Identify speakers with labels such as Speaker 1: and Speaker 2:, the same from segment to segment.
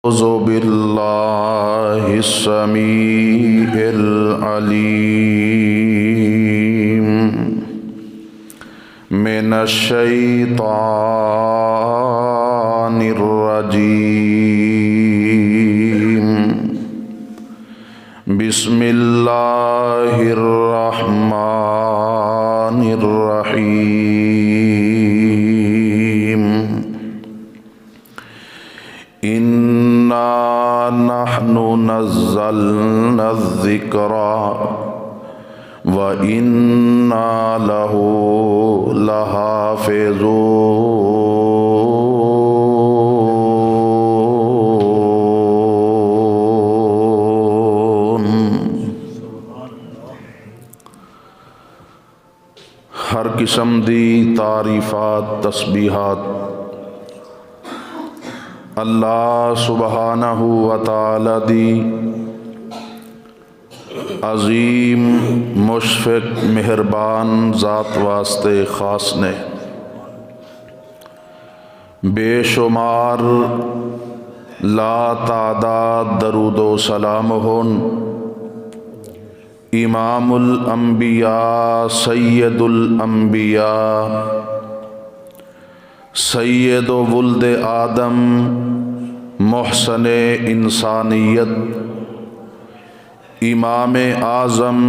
Speaker 1: أعوذ بالله السميع العليم من الشيطان الرجيم بسم الله الرحمن الرحيم إنا نحن نزلنا الذكر وإنا له لحافظون۔ ہر قسم دی تعریفات تسبیحات اللہ سبحانہ و تعالی دی عظیم مشفق مہربان ذات واسطے خاص نے بے شمار لا تعداد درود و سلام ہون امام الانبیاء سید الانبیاء سید و ولد آدم محسن انسانیت امام اعظم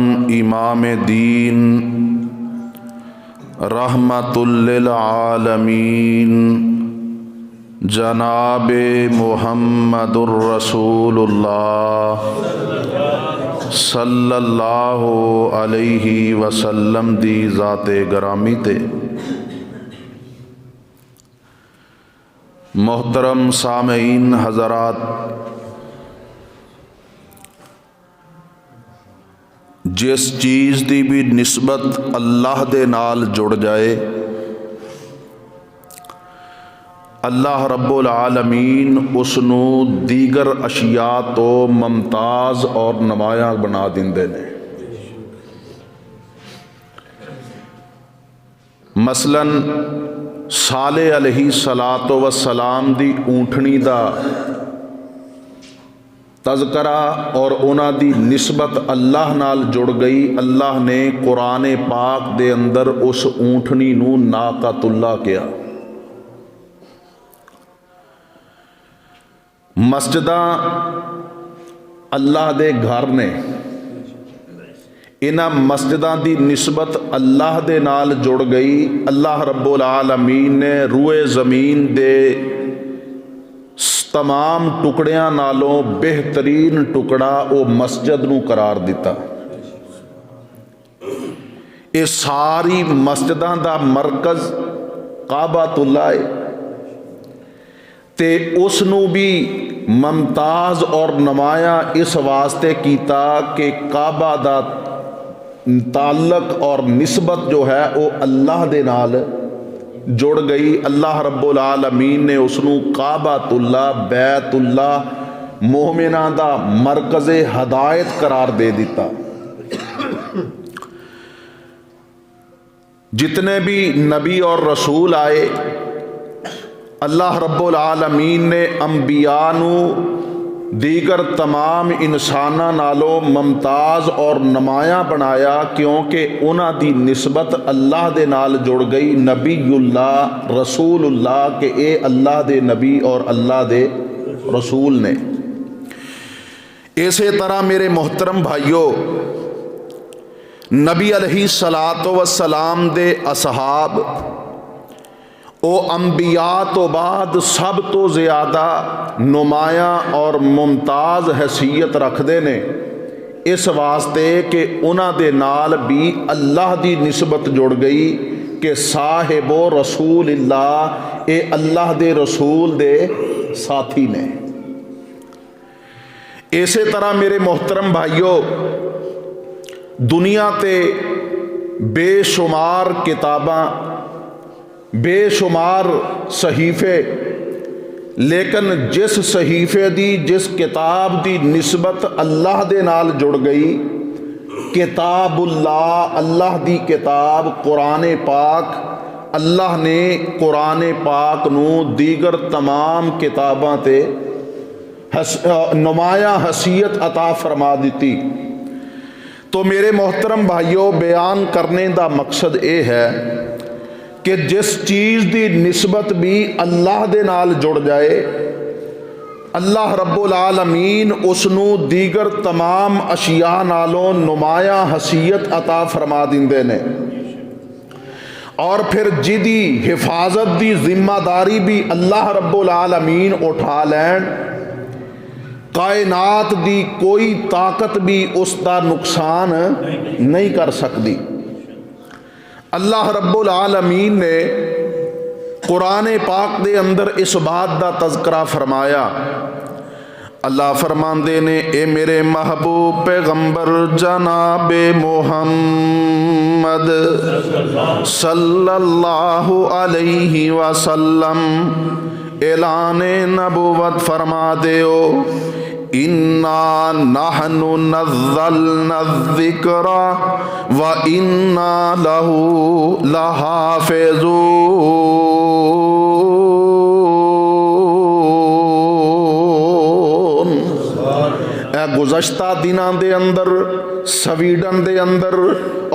Speaker 1: امام دین رحمت للعالمین جناب محمد الرسول اللہ صلی اللہ علیہ وسلم دی ذات گرامی تے محترم سامعین حضرات، جس چیز دی بھی نسبت اللہ دے نال جڑ جائے اللہ رب العالمین اس نو دیگر اشیاء تو ممتاز اور نمایاں بنا دیندے نے۔ مثلاً صالح علیہ الصلاۃ والسلام دی اونٹھنی دا تذکرہ اور انہاں دی نسبت اللہ نال جڑ گئی۔ اللہ نے قرآن پاک دے اندر اس اونٹھنی نو ناقۃ اللہ کیا۔ مسجداں اللہ دے گھر نے، انہاں مسجداں دی نسبت اللہ دے نال جڑ گئی۔ اللہ رب العالمین نے روئے زمین دے تمام ٹکڑیاں نالوں بہترین ٹکڑا او مسجد نو قرار دیتا۔ اے ساری مسجداں دا مرکز کعبۃ اللہ ہے تے اس نو بھی ممتاز اور نمایاں اس واسطے کیتا کہ کعبہ دا تعلق اور نسبت جو ہے وہ اللہ دے نال جڑ گئی۔ اللہ رب العالمین نے اس نو کعبۃ اللہ بیت اللہ مومناں دا مرکز ہدایت قرار دے دیتا۔ جتنے بھی نبی اور رسول آئے اللہ رب العالمین نے انبیاء نو دیگر تمام انساناں نالوں ممتاز اور نمایاں بنایا، کیونکہ انہاں دی نسبت اللہ دے نال جڑ گئی۔ نبی اللہ رسول اللہ کہ اے اللہ دے نبی اور اللہ دے رسول نے۔ اسی طرح میرے محترم بھائیوں، نبی علیہ الصلاۃ والسلام دے اصحاب او انبیاء تو بعد سب تو زیادہ نمایاں اور ممتاز حیثیت رکھدے نے، اس واسطے کہ انہاں دے نال بھی اللہ دی نسبت جڑ گئی کہ صاحب و رسول اللہ، اے اللہ دے رسول دے ساتھی نے۔ اسی طرح میرے محترم بھائیوں، دنیا تے بے شمار کتاباں، بے شمار صحیفے، لیکن جس صحیفے دی جس کتاب دی نسبت اللہ دے نال جڑ گئی، کتاب اللہ، اللہ دی کتاب قرآن پاک، اللہ نے قرآن پاک نو دیگر تمام کتاباں تے نمایاں حیثیت عطا فرما دیتی۔ تو میرے محترم بھائیو، بیان کرنے دا مقصد یہ ہے کہ جس چیز دی نسبت بھی اللہ دے نال جڑ جائے، اللہ رب العالمین اس نو دیگر تمام اشیاء نالوں نمایاں حیثیت عطا فرما دیندے نے، اور پھر جدی حفاظت دی ذمہ داری بھی اللہ رب العالمین اٹھا لین، کائنات دی کوئی طاقت بھی اس دا نقصان نہیں کر سکتی۔ اللہ رب العالمین نے قرآن پاک دے اندر اس بات دا تذکرہ فرمایا۔ اللہ فرماندے نے، اے میرے محبوب پیغمبر جناب محمد صلی اللہ علیہ وسلم، اعلان نبوت فرما دیو، اِنَّا نَحْنُ نَزَّلْنَا الذِّكْرَ وَإِنَّا لَهُ لَحَافِظُونَ۔ اے گزشتہ دنوں دے اندر سویڈن دے اندر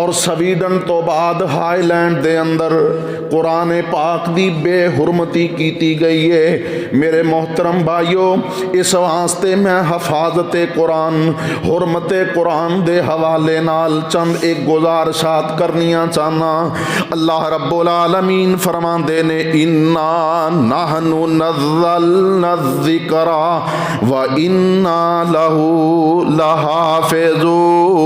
Speaker 1: اور سویڈن تو بعد ہائی لینڈ دے اندر قرآن پاک دی بے حرمتی کیتی گئی ہے۔ میرے محترم بھائیو، اس واسطے میں حفاظت قرآن، حرمت قرآن دے حوالے نال چند ایک گزارشات کرنیاں چاہنا۔ اللہ رب العالمین فرماندے نے، اِنَّا نَحْنُ نَزَّلْنَا الذِّكْرَ وَإِنَّا لَهُ لَحَافِظُونَ۔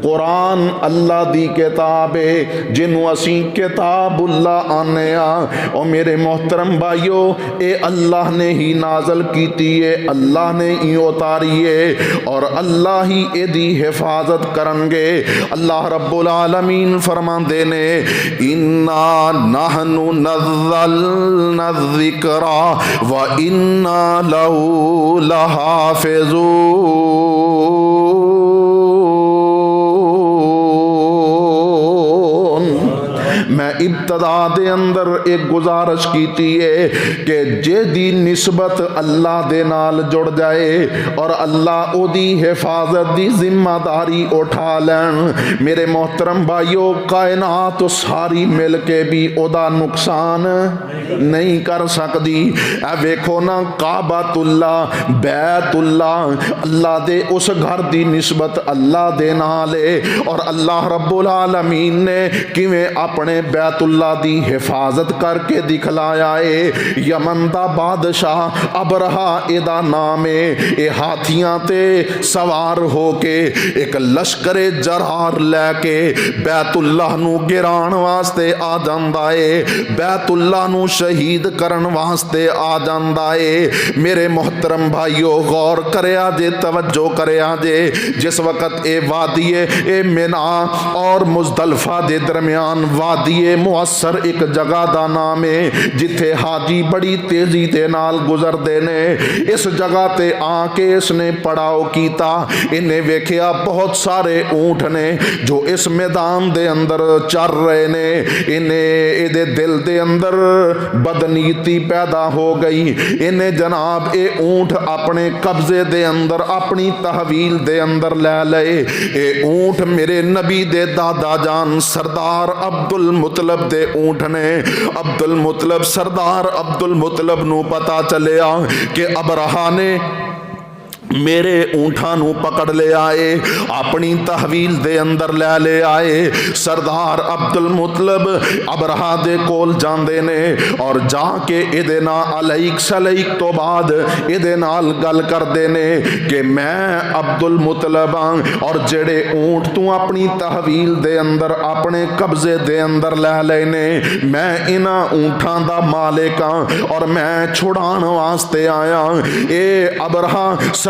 Speaker 1: قرآن اللہ دی کتاب ہے جنوں اسی کتاب اللہ آنے او میرے محترم بھائیو، اے اللہ نے ہی نازل کیتی ہے، اللہ نے ہی اتاری ہے، اور اللہ ہی اے دی حفاظت کرن گے۔ اللہ رب العالمین فرماندے نے، اِنَّا نَحْنُ نَزَّلْنَا الذِّكْرَ وَإِنَّا لَهُ لَحَافِظُونَ۔ میں ابتدا دے اندر ایک گزارش کیتی ہے کہ جے دی نسبت اللہ دے نال جڑ جائے اور اللہ او دی حفاظت دی ذمہ داری اٹھا لین، میرے محترم بھائیو، کائنات ساری مل کے بھی او دا نقصان نہیں کر سکتی۔ اے ویکھو نا، کعبۃ اللہ، بیت اللہ، اللہ دے اس گھر دی نسبت اللہ دے نال ہے، اور اللہ رب العالمین نے کیویں اپنے بیت اللہ دی حفاظت کر کے دکھلایا ہے۔ یمن دا بادشاہ ابرہا اے دا نام ہے، اے ہاتھیاں تے سوار ہو کے ایک لشکر جرار لے کے بیت اللہ نو گران واسطے آ جاندا ہے، بیت اللہ نو شہید کرن واسطے آ جاندا ہے۔ میرے محترم بھائیو، غور کریا جے، توجہ کریا جے، جس وقت اے وادی اے مینا اور مزدلفہ دے درمیان وادی مؤثر ایک جگہ دا نام ہے جتھے حاجی بڑی تیزی تے نال گزر دے نے۔ اس جگہ تے آ کے اس نے پڑاؤ کیتا، انہیں ویکھیا بہت سارے اونٹ نے جو اس میدان دے اندر چر رہے نے۔ انہیں اے دے دل دے اندر بدنیتی پیدا ہو گئی، انہیں جناب اے اونٹ اپنے قبضے دے اندر، اپنی تحویل دے اندر لے لئے۔ اے اونٹ میرے نبی دے دادا جان سردار عبد المطلب دے اونٹ نے۔ عبد المطلب، سردار عبد المطلب نو پتا چلیا کہ ابرہا نے میرے اونٹاں نو پکڑ لے آئے، اپنی تحویل دے اندر لے آئے۔ سردار عبد المطلب ابرہا دے کول جاندے نے اور جا کے ادے نال علیک سلیک تو بعد ادے نال گل کردے نے کہ میں عبد المطلب ہاں، اور جڑے اونٹ تو اپنی تحویل دے اندر اپنے قبضے دے اندر لے لے نے، میں انہاں اونٹاں دا مالک ہاں اور میں چھڑان واسطے آیا۔ اے ابرہا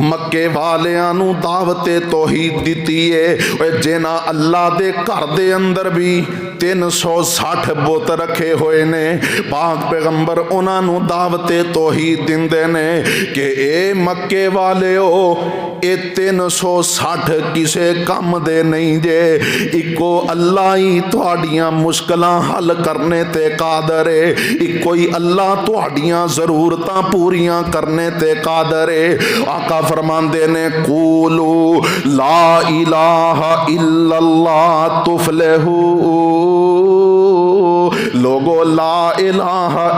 Speaker 1: مکے والیاں نو دعوت توحید دیتی ہے جنا اللہ دے گھر دے اندر بھی 360 بت رکھے ہوئے نے پاک پیغمبر انہاں نو دعوت توحید دیندے نے کہ اے مکے والے ہو اے 360 کسے کم دے نہیں جے اکو اللہ ہی تہاڈیاں مشکلاں حل کرنے تے قادر ہے اکو ہی اللہ تہاڈیاں ضرورتاں پوریاں کرنے تے قادر ہے آقا فرماندے نے قولو لا الہ الا اللہ تفلحو لوگو لا الہ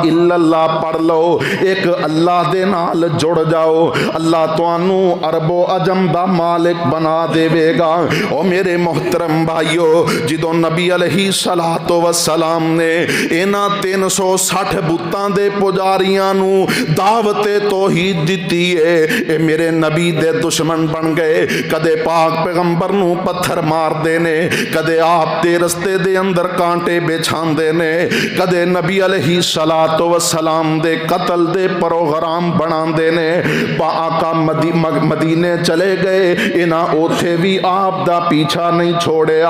Speaker 1: الا اللہ پڑھ لو ایک اللہ دے نال جڑ جاؤ اللہ توانو عرب و عجم دا مالک بنا دے بے گا او میرے محترم بھائیو جدو نبی علیہ السلام نے اینا 360 بتاں دے پجاریاں نو دعوت توحید دیتی ہے اے میرے نبی دے دشمن بن گئے کدے پاک پیغمبر نو پتھر مار دینے کدے آپ دے رستے دے اندر کانٹے بچھان دینے کدے نبی علیہ السلام دے قتل دے پروگرام بنا دینے با آقا مدینے چلے گئے انہاں اوتھے بھی آپ دا پیچھا نہیں چھوڑے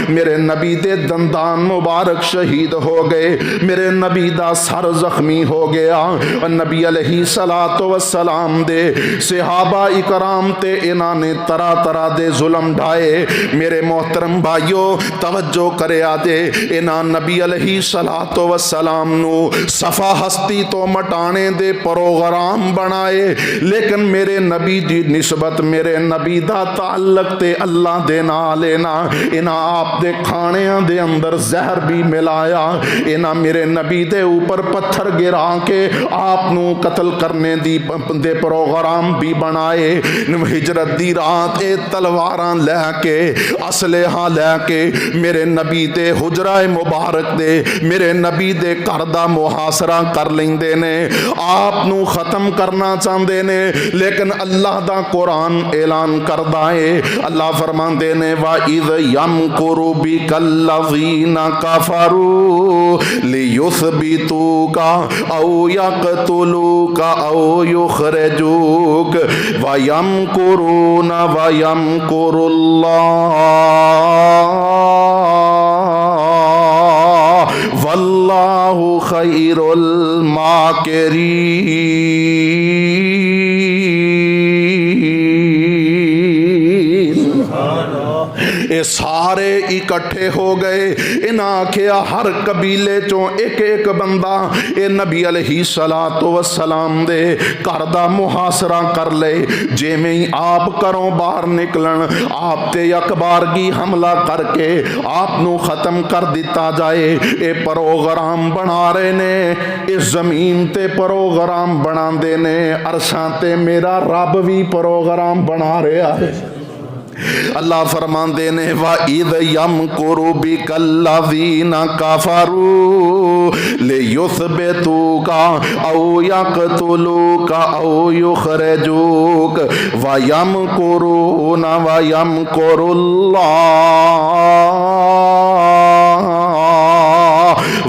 Speaker 1: میرے نبی دے دندان مبارک شہید ہو گئے میرے نبی دا سر زخمی ہو گیا اور نبی علیہ السلام دے صحابہ اکرام تے انہاں نے طرح طرح دے ظلم ڈھائے میرے محترم بھائیو توجہ کرے آجے انہاں نبی علیہ السلام نو صفا ہستی تو مٹانے دے پروگرام بنائے لیکن میرے نبی دی نسبت میرے نبی دا تعلق تے اللہ دے نالینا انہاں آپ دے کھانیاں دے اندر زہر بھی ملایا انہاں میرے نبی دے اوپر پتھر گرا کے آپ نو قتل کرنے دے پروگرام بھی بنائے ہجرت دی رات اے تلواراں لے کے اسلحہ لے کے میرے نبی دے حجرہ مبارک دے میرے نبی دے گھر دا محاصرہ کر لیندے نے آپ نو ختم کرنا چاہندے نے لیکن اللہ دا قرآن اعلان کردہ ہے اللہ فرماندے نے وَإِذْ يَمْكُرُ بِكَ الَّذِينَ كَفَرُوا لِيُثْبِتُوكَ أَوْ يَقْتُلُوكَ أَوْ يُخْرِجُوكَ وَيَمْكُرُونَ وَيَمْكُرُ اللَّهُ وَاللَّهُ خَيْرُ الْمَاكِرِينَ اے سارے اکٹھے ہو گئے انہاں کیا ہر قبیلے چوں ایک ایک بندہ اے نبی علیہ السلام دے کردہ محاصرہ کر لے جے میں ہی آپ کروں باہر نکلن آپ تے اکبارگی حملہ کر کے آپ نو ختم کر دیتا جائے اے پروگرام بنا رہے نے اس زمین تے پروگرام بنا دینے عرشاں تے میرا رب بھی پروگرام بنا رہا ہے اللہ فرماندے نے وَإِذْ يَمْكُرُ بِكَ الَّذِينَ كَفَرُوا لِيُثْبِتُوكَ أَوْ يَقْتُلُوكَ أَوْ يُخْرِجُوكَ وَيَمْكُرُونَ وَيَمْكُرُ اللَّهُ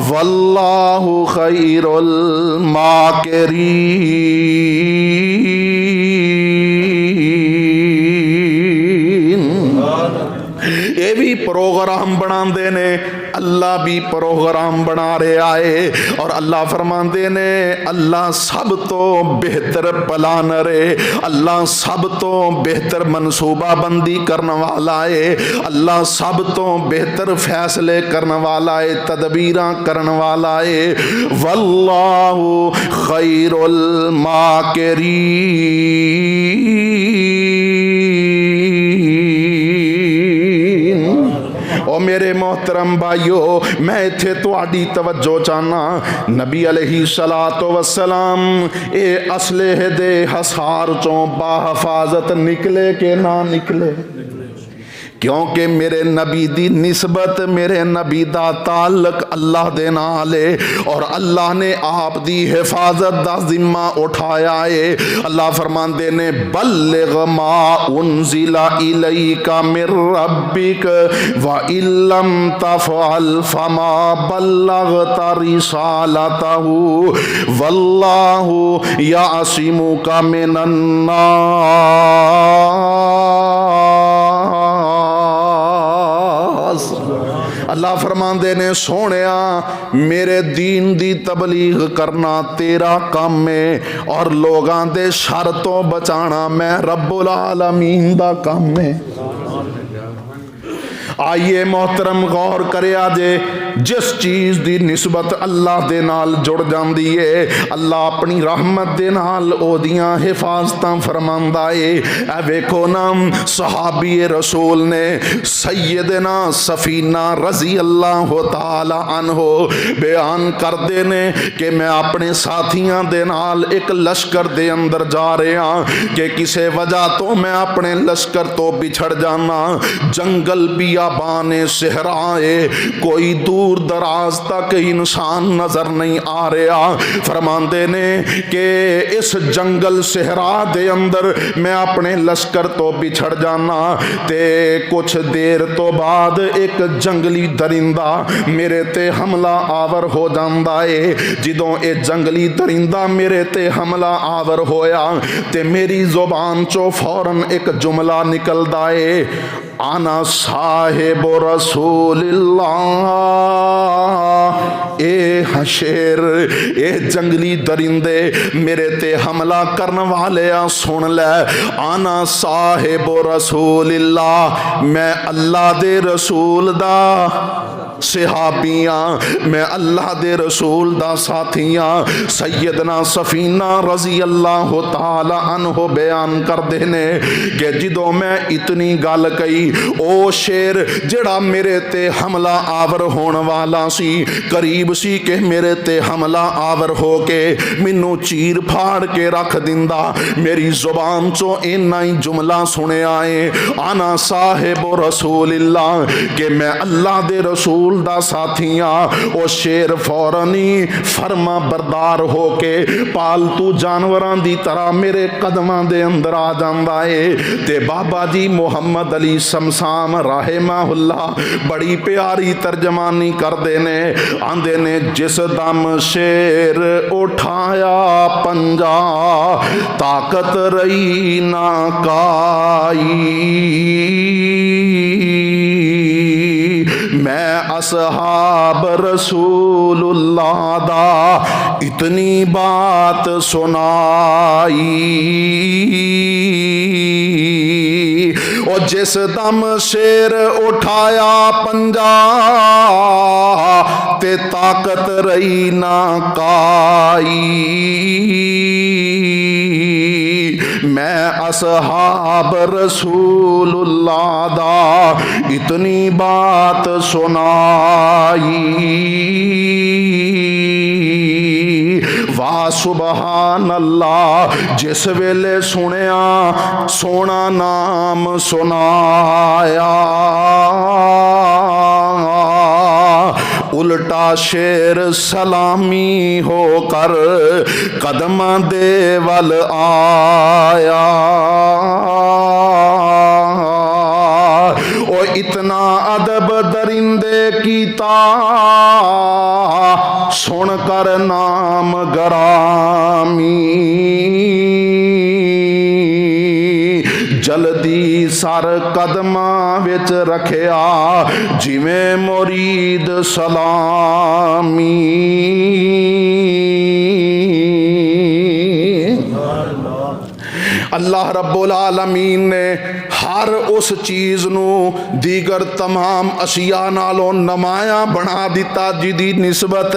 Speaker 1: وَاللَّهُ خَيْرُ الْمَاكِرِينَ یہ بھی پروگرام بنا دینے اللہ بھی پروگرام بنا رہے آئے اور اللہ فرمان دینے اللہ سب تو بہتر پلانر ہے اللہ سب تو بہتر منصوبہ بندی کرنے والا ہے اللہ سب تو بہتر فیصلے کرنے والا ہے تدبیراں کرنے والا ہے واللہ خیر الماکرین۔ او میرے محترم بھائیو میں تھے تو آڈی توجہ چاہنا نبی علیہ السلام اے اسلحے دے حسار چوں با حفاظت نکلے کہ نہ نکلے کیونکہ میرے نبی دی نسبت میرے نبی دا تعلق اللہ دے نال ہے اور اللہ نے آپ دی حفاظت دا ذمہ اٹھایا ہے۔ اللہ فرماندے نے بلغ ما انزل الیک من ربک وَإِن لَّمْ تَفْعَلْ فَمَا بَلَّغْتَ رِسَالَتَهُ وَاللَّهُ يَعْصِمُكَ مِنَ النَّاسِ۔ اللہ فرماندے نے سونیا میرے دین دی تبلیغ کرنا تیرا کام ہے اور لوگاں دے شر تو بچانا میں رب العالمین دا کام ہے۔ آئیے محترم غور کرے آجے جس چیز دی نسبت اللہ دے نال جڑ جاندی ہے اللہ اپنی رحمت دے نال او دیاں حفاظتاں فرماندا ہے۔ اے ویکھو نام صحابی رسول نے سیدنا سفینہ رضی اللہ تعالی عنہ بیان کردے نے کہ میں اپنے ساتھیاں دے نال ایک لشکر دے اندر جا رہے ہاں کہ کسے وجہ تو میں اپنے لشکر تو بچھڑ جانا، جنگل بیابان صحرائے کوئی دور دراز تک انسان نظر نہیں آ رہا۔ فرماندے نے کہ اس جنگل صحرا دے اندر میں اپنے لشکر تو بچھڑ جانا تے کچھ دیر تو بعد ایک جنگلی درندہ میرے تے حملہ آور ہو جاندا ہے۔ جدوں اے جنگلی درندہ میرے تے حملہ آور ہویا تے میری زبان چو فوراً ایک جملہ نکلدا ہے، انا صاحب رسول اللہ۔ اے حشر اے جنگلی درندے میرے تے حملہ کرن والے سن لے، انا صاحب رسول اللہ، میں اللہ دے رسول دا صحابیاں، میں اللہ دے رسول دا ساتھیاں۔ سیدنا سفینہ رضی اللہ تعالی عنہ بیان کر دینے کہ جدوں میں اتنی گل کئی او شیر جڑا میرے تے حملہ آور ہون والا سی قریب سی کہ میرے تے حملہ آور ہو کے منو چیر پھاڑ کے رکھ دیندا، میری زبان چو اینا ہی جملہ سنے آئے، انا صاحب رسول اللہ، کہ میں اللہ دے رسول دا ساتھیاں۔ او شیر فورانی فرما بردار ہو کے پالتو جانوراں دی طرح میرے قدماں دے اندر آ جاندا ہے تے بابا جی محمد علی شمسام رحمہ اللہ بڑی پیاری ترجمانی کر دینے آندے نے جس دم شیر اٹھایا پنجا طاقت رہی نہ کائی، میں اصحاب رسول اللہ دا اتنی بات سنائی، اور جس دم شیر اٹھایا پنجا تے طاقت رہی نہ کائی، میں اصحاب رسول اللہ دا اتنی بات سنائی، واہ سبحان اللہ جس ویلے سنیا سونا نام سنایا، الٹا شیر سلامی ہو کر قدم دے ول آیا، او اتنا ادب درندے کیتا سن کر نام گرامی، جلدی سر قدماں وچ رکھیا جویں مرید سلامی، اللہ رب العالمین نے ہر اس چیز نو دیگر تمام اشیاء نالوں نمایاں بنا دیتا جدی نسبت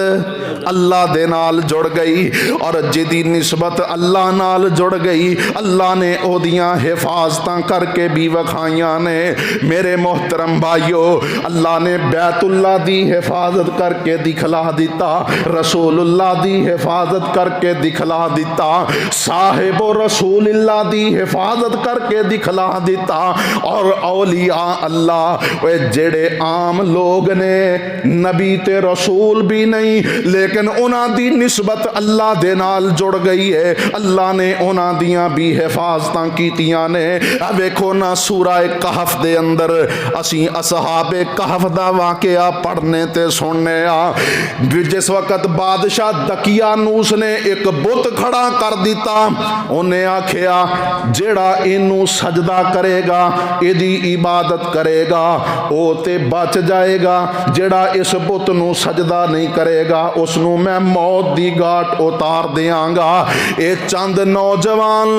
Speaker 1: اللہ دے نال جڑ گئی، اور جدی نسبت اللہ نال جڑ گئی اللہ نے اودیاں حفاظتاں کر کے بھی وکھائیاں نے۔ میرے محترم بھائیو، اللہ نے بیت اللہ دی حفاظت کر کے دکھلا دیتا، رسول اللہ دی حفاظت کر کے دکھلا دیتا، صاحب و رسول اللہ دی حفاظت کر کے دکھلا دیتا، اور اولیاء اللہ وہ جڑے عام لوگ نے، نبی تے رسول بھی نہیں لیکن انہاں دی نسبت اللہ دے نال جڑ گئی ہے، اللہ نے انہاں دیاں بھی حفاظتاں کیتیاں نے۔ اب ویکھو نا سورہ کہف دے اندر اسی اصحاب کہف دا واقعہ پڑھنے تے سننے آ، جس وقت بادشاہ دقیانوس نے ایک بت کھڑا کر دیتا، انہیں آکھیا جیڑا اینو سجدہ کرے گا، ایدی عبادت کرے گا، او تے بچ جائے گا، جیڑا اس بت نو سجدہ نہیں کرے گا اس نو میں موت دی گاٹ اتار دیاں گا۔ اے چند نوجوان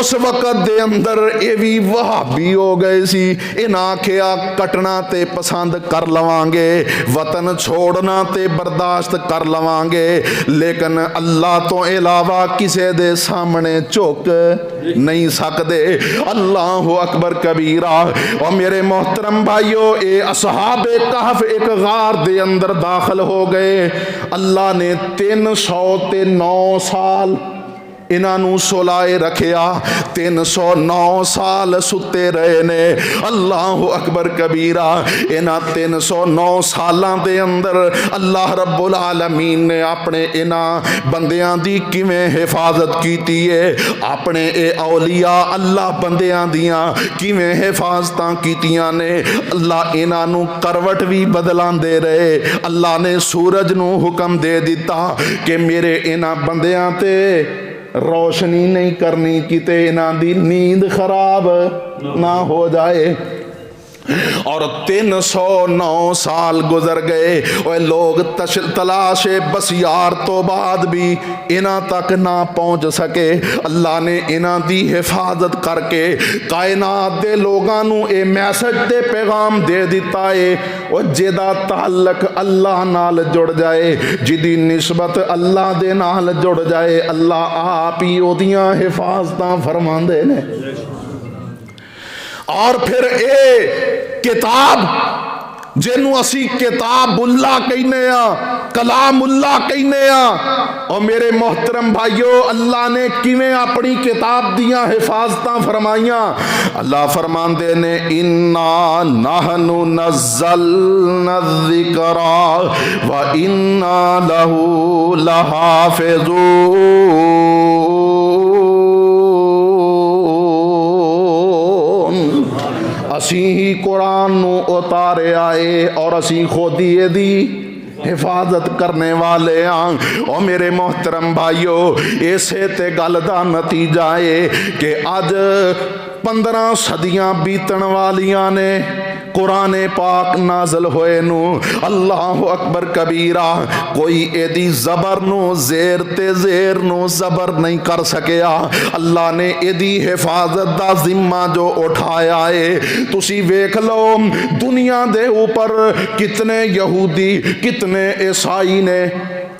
Speaker 1: اس وقت دے اندر اے بھی وہابی ہو گئے سی، انہاں آکھیا کٹنا تے پسند کر لواں گے، وطن چھوڑنا تے برداشت کر لواں گے، لیکن اللہ تو علاوہ کسے دے سامنے چوک نہیں سکدے۔ اللہ اکبر کبیرہ۔ اور میرے محترم بھائیو، اے اصحاب کہف ایک غار دے اندر داخل ہو گئے، اللہ نے 309 سال انہوں سلائے رکھیا، 309 سال ستے رہے نے۔ اللہ اکبر کبیرہ۔ انہاں 309 سالاں دے اندر اللہ رب العالمین نے اپنے انہاں بندیاں دی کیویں حفاظت کیتی ہے، اپنے اے اولیاء اللہ بندیاں دیاں کیویں حفاظتاں کیتیاں نے۔ اللہ انہاں کروٹ بھی بدلان دے رہے، اللہ نے سورج نو حکم دے دیتا کہ میرے انہاں بندیاں تے روشنی نہیں کرنی کتے انہاں دی نیند خراب نہ ہو جائے۔ اور 309 سال گزر گئے، وہ لوگ تلاش بسیار تو بعد بھی انہاں تک نہ پہنچ سکے۔ اللہ نے انہاں دی حفاظت کر کے کائنات دے لوگاں نو اے میسج تے پیغام دے دیتا ہے، وہ جدا تعلق اللہ نال جڑ جائے، جدی نسبت اللہ دے نال جڑ جائے، اللہ آپ ہی اودیاں حفاظتاں فرماندے نے۔ اور پھر اے کتاب جنوں اسی کتاب اللہ کہنے کلام اللہ کہنے اور میرے محترم بھائیو، اللہ نے کیویں اپنی کتاب دیاں حفاظتاں فرمائیاں۔ اللہ فرماندے نے اِنَّا نَحْنُ نَزَّلْنَا الذِّكْرَ وَإِنَّا لَهُ لَحَافِظُونَ۔ اسی ہی قرآن نو اتارے آئے اور اسی خود ہی دی حفاظت کرنے والے ہیں۔ اور میرے محترم بھائیو، ایسے تے گل دا نتیجہ ہے کہ آج 15 صدیاں بیتن والیاں نے قرآن پاک نازل ہوئے نو، اللہ اکبر کبیرہ، کوئی ایدی زبر نو زیر تے زیر نو زبر نہیں کر سکیا۔ اللہ نے ایدی حفاظت دا ذمہ جو اٹھایا ہے، تسی ویکھ لو دنیا دے اوپر کتنے یہودی کتنے عیسائی نے،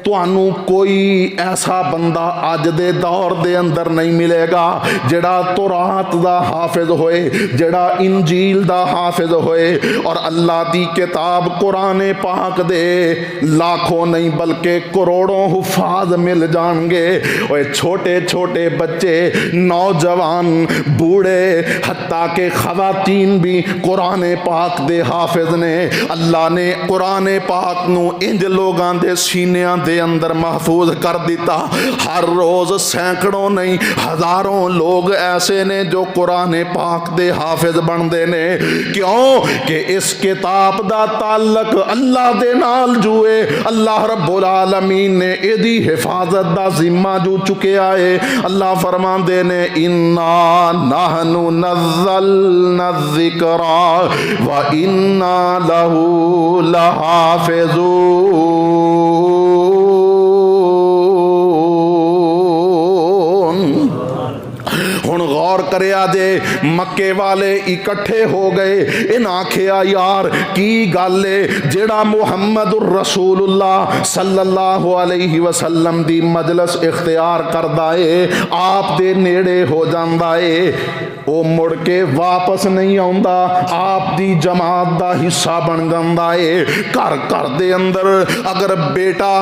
Speaker 1: توانو کوئی ایسا بندہ آج دے دور دے اندر نہیں ملے گا جڑا تورات دا حافظ ہوئے، جڑا انجیل دا حافظ ہوئے، اور اللہ دی کتاب قرآن پاک دے لاکھوں نہیں بلکہ کروڑوں حفاظ مل جان گے۔ اور چھوٹے چھوٹے بچے، نوجوان، بوڑھے، حتیٰ کہ خواتین بھی قرآن پاک دے حافظ نے۔ اللہ نے قرآن پاک نو انج لوگاں دے سینیاں دے اندر محفوظ کر دیتا۔ ہر روز سینکڑوں نہیں ہزاروں لوگ ایسے نے جو قرآن پاک دے حافظ بن دے نے۔ کیوں کہ اس کتاب دا تعلق اللہ دے نال جوئے، اللہ رب العالمین نے ایدی حفاظت دا ذمہ جو چکے آئے۔ اللہ فرمان دے نے اِنَّا نَحْنُ نَزَّلْنَا الذِّكْرَ وَإِنَّا لَهُ لَحَافِظُونَ۔ ہن غور کریا جے مکے والے اکٹھے ہو گئے انہاں آکھیا یار کی گل ہے جڑا محمد الرسول اللہ صلی اللہ علیہ وسلم دی مجلس اختیار کردا ہے آپ دے نیڑے ہو جاندا ہے او مڑ کے واپس نہیں آوندا آپ دی جماعت دا حصہ بن جاندا ہے گھر گھر دے اندر اگر بیٹا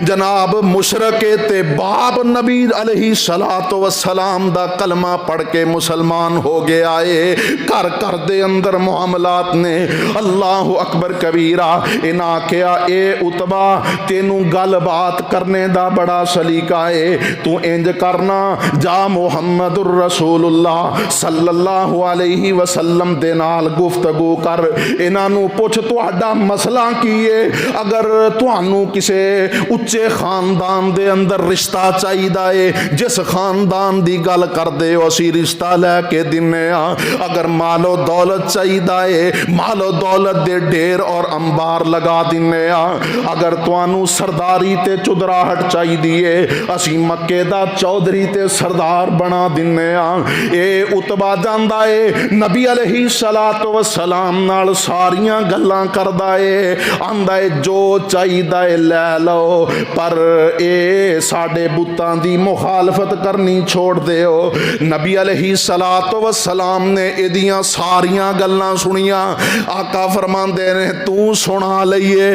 Speaker 1: جناب مشرک تے باپ نبی علیہ الصلوۃ والسلام دا کلمہ پڑھ کے مسلمان ہو گیا ہے گھر گھر دے اندر معاملات نے اللہ اکبر کبیرہ انہاں کیا اے اتبا تینوں گل بات کرنے دا بڑا سلیقہ ہے تو انج کرنا جا محمد الرسول اللہ صلی اللہ علیہ وسلم دے نال گفتگو کر انہاں نو پوچھ تہاڈا مسئلہ کی ہے اگر تانوں کسے اچے خاندان دے اندر رشتہ چاہیدا ہے جس خاندان دی گل کر دے اسی رشتہ لے کے دینے ہاں اگر مال و دولت چاہیدا ہے مال و دولت دے ڈھیر اور انبار لگا دینے ہاں اگر تانوں سرداری تے چودراہٹ چاہیدی ہے اسی مکے دا چودھری تے سردار بنا دینے ہاں اے اتبا جاندا ہے نبی علیہ الصلوۃ والسلام نال ساریاں گلاں کردا ہے آندا ہے جو چاہیدا ہے لے لو پر اے ساڈے بتاں دی مخالفت کرنی چھوڑ دیو نبی علیہ الصلوۃ والسلام نے ایدیاں ساریاں گلاں سنیاں آقا فرماندے نے تو سنا لئیے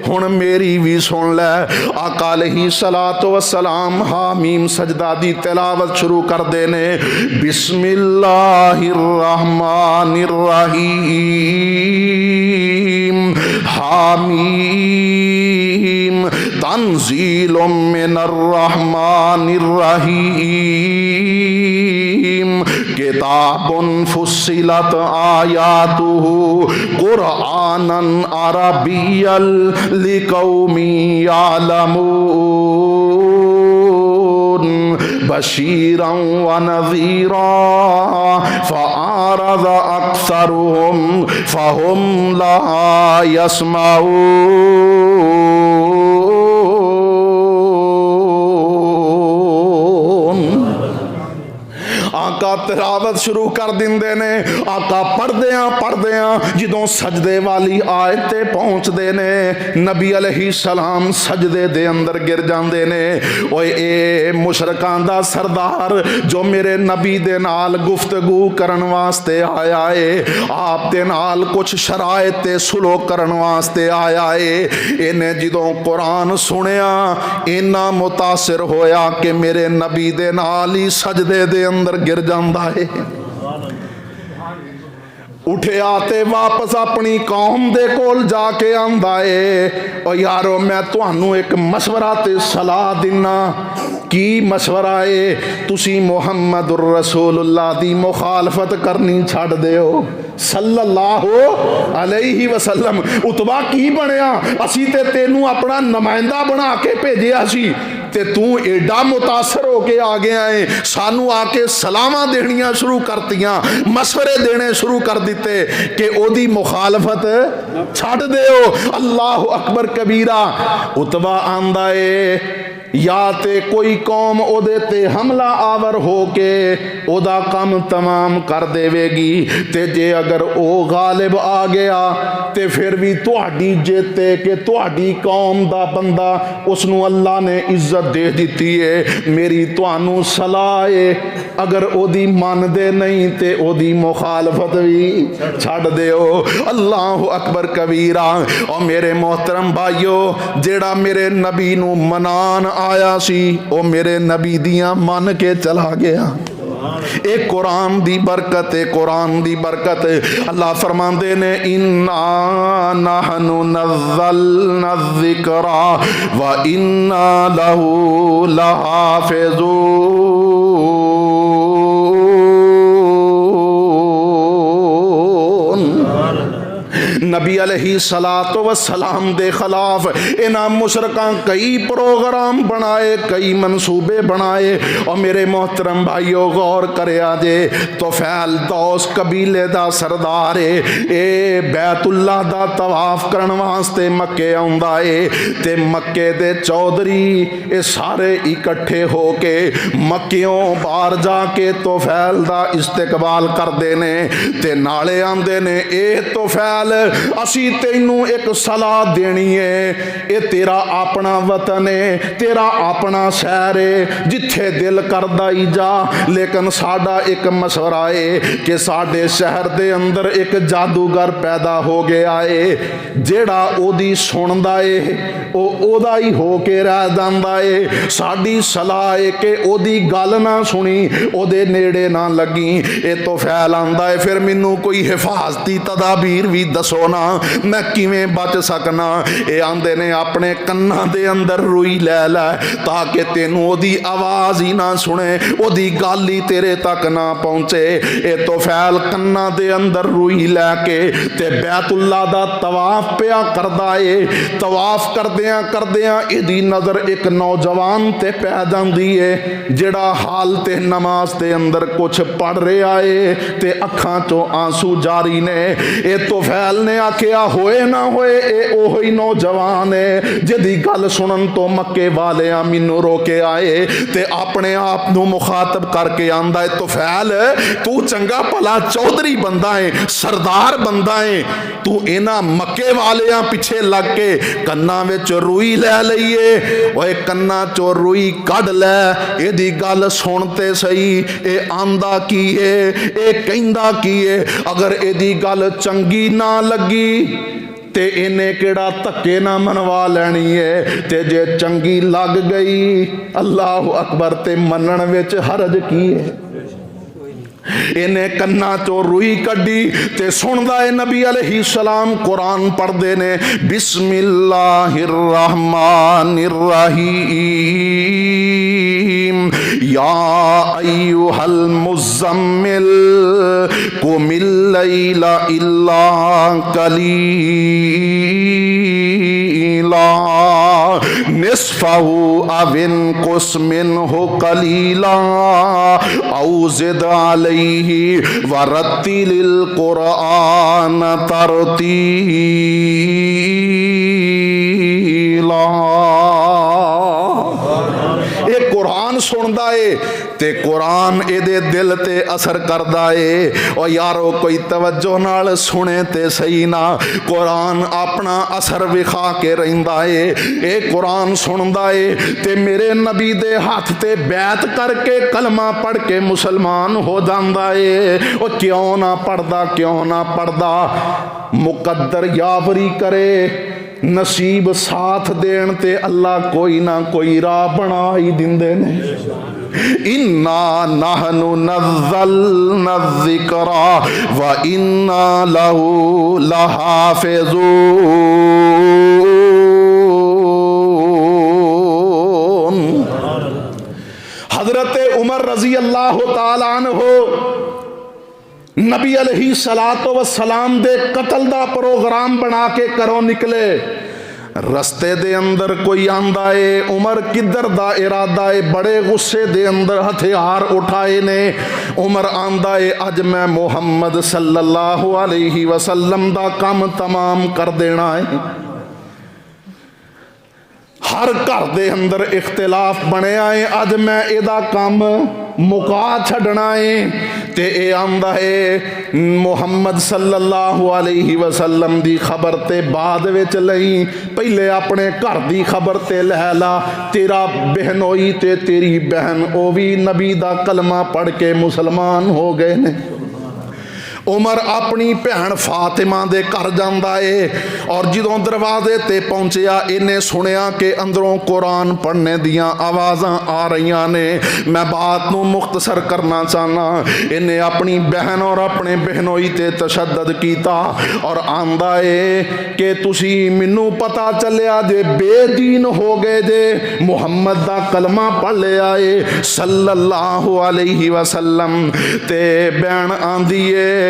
Speaker 1: ہن میری بھی سن لے آقا علیہ الصلوۃ والسلام حامیم سجدہ دی تلاوت شروع کر دینے بسم اللہ الرحمن الرحیم حامیم تنزیل من الرحمن الرحیم کتاب فصلت آیاتہ قرآنا عربیا لقوم یعلمون بشیرا ونذیرا فأعرض اکثرهم فهم لا يسمعون آقا تلاوت شروع کر دیندے نے آقا پڑھ دیاں جدوں سجدے والی آیت تے پہنچ دے نے نبی علیہ السلام سجدے دے اندر گر جاندے نے اوے اے مشرکان دا سردار جو میرے نبی دے نال گفتگو کرن واسطے آیا ہے آپ دے نال کچھ شرائط تے سلوک کرن واسطے آیا ہے انہیں جدوں قرآن سنیا اینا متاثر ہویا کہ میرے نبی دے نال ہی سجدے دے اندر گر جاندا ہے اٹھے آتے واپس اپنی قوم دے کول جا کے آندا ہے او یارو میں تانوں ایک مشورہ تے صلاح دینا کی مشورہ ہے تسی محمد الرسول اللہ دی مخالفت کرنی چھڑ دیو صلی اللہ علیہ وسلم اتبا کی بنیا اسی تے تینوں اپنا نمائندہ بنا کے بھیجیا سی تے تو ایڈا متاثر ہو کے آگے آئے سانو آ کے سلامہ دینیاں شروع کرتیاں مشورے دینے شروع کر دیتے کہ او دی مخالفت چھڑ دیو اللہ اکبر کبیرہ اتبا آندہ ہے یا تے کوئی قوم او دے تے حملہ آور ہو کے او دا کام تمام کر دے وے گی تے جے اگر او غالب آ گیا تے پھر بھی تہاڈی جیتے کہ تہاڈی قوم دا بندہ اس نو اللہ نے عزت دے دیتی ہے میری تانوں صلاح ہے اگر او دی مان دے نہیں تے او دی مخالفت بھی چھڑ دیو اللہ اکبر کبیرہ اور میرے محترم بھائیو جیڑا میرے نبی نو منان آیا سی او میرے نبی دیاں مان کے چلا گیا ایک قرآن دی برکت قرآن دی برکت اللہ فرماندے نے اِنَّا نَحْنُ نَزَّلْنَا الذِّكْرَ وَإِنَّا لَهُ لَحَافِظُونَ نبی علیہ الصلوۃ والسلام دے خلاف انہاں مشرکاں کئی پروگرام بنائے، کئی منصوبے بنائے۔ اور میرے محترم بھائیو غور کریا جے، طفیل دوس قبیلے دا سردار اے بیت اللہ دا طواف کرن واسطے مکے آوندا اے تے مکے دے چودھری اے سارے اکٹھے ہو کے مکیوں باہر جا کے طفیل دا استقبال کردے نے تے نالے آندے نے، اے طفیل اسی تینوں ایک صلاح دینی ہے، اے تیرا اپنا وطن ہے، تیرا اپنا شہر ہے، جتھے دل کردہ ہی جا، لیکن ساڈا ایک مشورہ ہے کہ ساڈے شہر دے اندر ایک جادوگر پیدا ہو گیا ہے، جیڑا او دی سندا ہے او دا ہی ہو کے رہ جاندا ہے۔ ساڈی صلاح ہے کہ او دی گل نہ سنی، او دے نیڑے نہ لگی۔ اے طفیل آندا ہے پھر مینوں کوئی حفاظتی تدابیر بھی دسو نا، میں کیویں بچ سکنا؟ اے آندے نے اپنے کناں دے اندر روئی لے لے تاکہ تینوں او دی آواز ہی نہ سنے، او دی گل ہی تیرے تک نہ پہنچے۔ اے طفیل کناں دے اندر روئی لے کے تے بیت اللہ دا طواف پیا کردا اے۔ طواف کردیاں کردیاں ایدی نظر ایک نوجوان تے پہ جاندی ہے جڑا حالت نماز دے اندر کچھ پڑھ رہا ہے تے اکھاں چوں آنسو جاری نے۔ اے طفیل نے آکھیا ہوئے نہ ہوئے اے اوہی نوجوان ہے جدی گل سنن تو مکے والیاں مینوں روکے آئے تے اپنے آپ نو مخاطب کر کے آندا ہے، طفیل تو چنگا بھلا چودھری بندہ ہے، سردار بندہ ہے، تو انہاں مکے والیاں پیچھے لگ کے کناں وچ روئی لے لئیے، اوے کناں چوں روئی کڈ لے، اے دی گل سنتے سہی، اے آندا کی ہے، اے کہندا کی ہے، اگر اے دی گل چنگی نہ لگی تے انہیں کیڑا تکے نہ منوا لینی ہے، تے جے چنگی لگ گئی اللہ اکبر تے منن وچ حرج کی ہے۔ انہیں کناں چوں روئی کڈی تے سندا ہے نبی علیہ السلام قرآن پڑھ دے نے، بسم اللہ الرحمن الرحیم یا ایھا المزمل قم اللیل الا قلیلا نصفہ او انقص منہ قلیلا او زد علیہ ورتل القرآن ترتیلا۔ اے قرآن سندا ہے تے قرآن اے دے دل تے اثر کردا ہے۔ او یارو کوئی توجہ نال سنے تے صحیح نا، قرآن اپنا اثر وکھا کے رہندا ہے۔ اے قرآن سندا ہے تے میرے نبی دے ہاتھ تے بیعت کر کے کلمہ پڑھ کے مسلمان ہو جاندا ہے۔ او کیوں نہ پڑھدا، کیوں نہ پڑھدا؟ مقدر یاوری کرے، نصیب ساتھ دین تے اللہ کوئی نہ کوئی راہ بنا ہی دیندے نے۔ اِنَّا نَحْنُ نَزَّلْنَا الذِّكْرَ وَإِنَّا لَهُ لَحَافِظُونَ۔ حضرت عمر رضی اللہ تعالیٰ عنہ نبی علیہ الصلوۃ والسلام دے قتل دا پروگرام بنا کے کروں نکلے، رستے دے اندر کوئی آندا ہے، عمر کدھر دا ارادہ ہے، بڑے غصے دے اندر ہتھیار اٹھائے نے۔ عمر آندا ہے اج میں محمد صلی اللہ علیہ وسلم دا کام تمام کر دینا ہے۔ ہر گھر دے اندر اختلاف بنیا ہے، اج میں ادا کام مکا چھڑنا ہے۔ تے اے آندا ہے محمد صلی اللہ علیہ وسلم دی خبر تے بعد وچ لئی، پہلے اپنے گھر دی خبر تے لے لا، تیرا بہنوئی تے تیری بہن او بھی نبی دا کلمہ پڑھ کے مسلمان ہو گئے نے۔ عمر اپنی بہن فاطمہ دے گھر جاندا ہے اور جدوں دروازے تے پہنچیا انہیں سنیا کہ اندروں قرآن پڑھنے دیاں آوازاں آ رہیاں نے۔ میں بات نو مختصر کرنا چاہنا، انہیں اپنی بہن اور اپنے بہنوئی تے تشدد کیتا اور آندا ہے کہ تسی منوں پتا چلیا جے بے دین ہو گئے جے، محمد دا کلمہ پڑھ لیا ہے صلی اللہ علیہ وسلم۔ تے بہن آندی ہے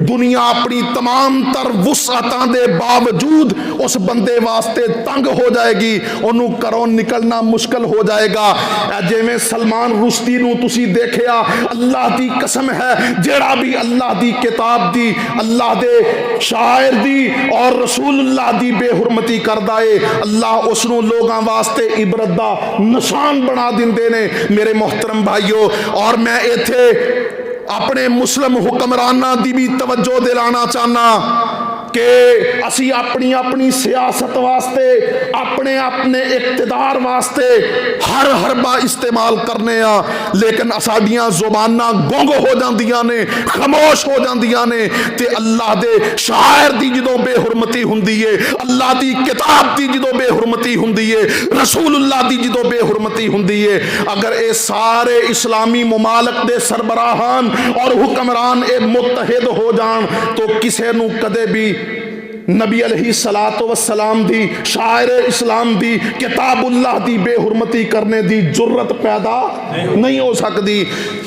Speaker 1: دنیا اپنی تمام تر وسعتاں دے باوجود اس بندے واسطے تنگ ہو جائے گی، انہوں گھروں نکلنا مشکل ہو جائے گا۔ جویں سلمان رشدی نو تسی دیکھیا، اللہ دی قسم ہے جیڑا بھی اللہ دی کتاب دی، اللہ دے شاعر دی اور رسول اللہ دی بے حرمتی کردہ ہے، اللہ اس نو لوگاں واسطے عبرت دا نشان بنا دیندے نے۔ میرے محترم بھائیو، اور میں ایتھے اپنے مسلم حکمرانہ دی بھی توجہ دلانا چاہنا کہ اسی اپنی اپنی سیاست واسطے، اپنے اپنے اقتدار واسطے ہر حربہ استعمال کرنے ہاں، لیکن ساڈیاں زباناں گونگ ہو جاندیاں نے، خاموش ہو جاندیاں نے، تے اللہ دے شاعر دی جدوں بے حرمتی ہوندی ہے، اللہ دی کتاب دی جدوں بے حرمتی ہوندی ہے، رسول اللہ دی جدوں بے حرمتی ہوندی ہے، اگر اے سارے اسلامی ممالک دے سربراہان اور حکمران اے متحد ہو جان تو کسے نو کدے بھی نبی علیہ السلام دی، شاعر اسلام دی، کتاب اللہ دی بے حرمتی کرنے دی جرت پیدا نہیں ہو سکتی۔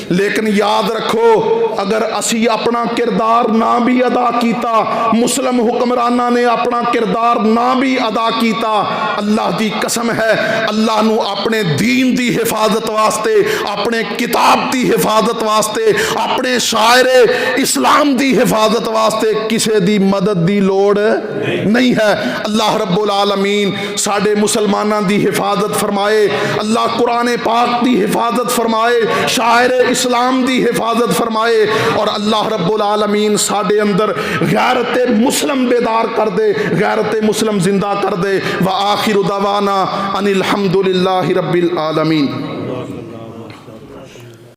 Speaker 1: لیکن یاد رکھو، اگر اسی اپنا کردار نہ بھی ادا کیتا، مسلم حکمرانہ نے اپنا کردار نہ بھی ادا کیتا، اللہ دی قسم ہے اللہ نو اپنے دین دی حفاظت واسطے، اپنے کتاب دی حفاظت واسطے، اپنے شاعر اسلام دی حفاظت واسطے کسے دی مدد دی لوڑ نہیں ہے۔ اللہ رب العالمین ساڈے مسلمانہ دی حفاظت فرمائے، اللہ قرآن پاک دی حفاظت فرمائے، شاعر اسلام دی حفاظت فرمائے، اور اللہ رب العالمین ساڈے اندر غیرت مسلم بیدار کر دے، غیرت مسلم زندہ کر دے۔ وآخر دعوانا ان الحمد للہ رب العالمین۔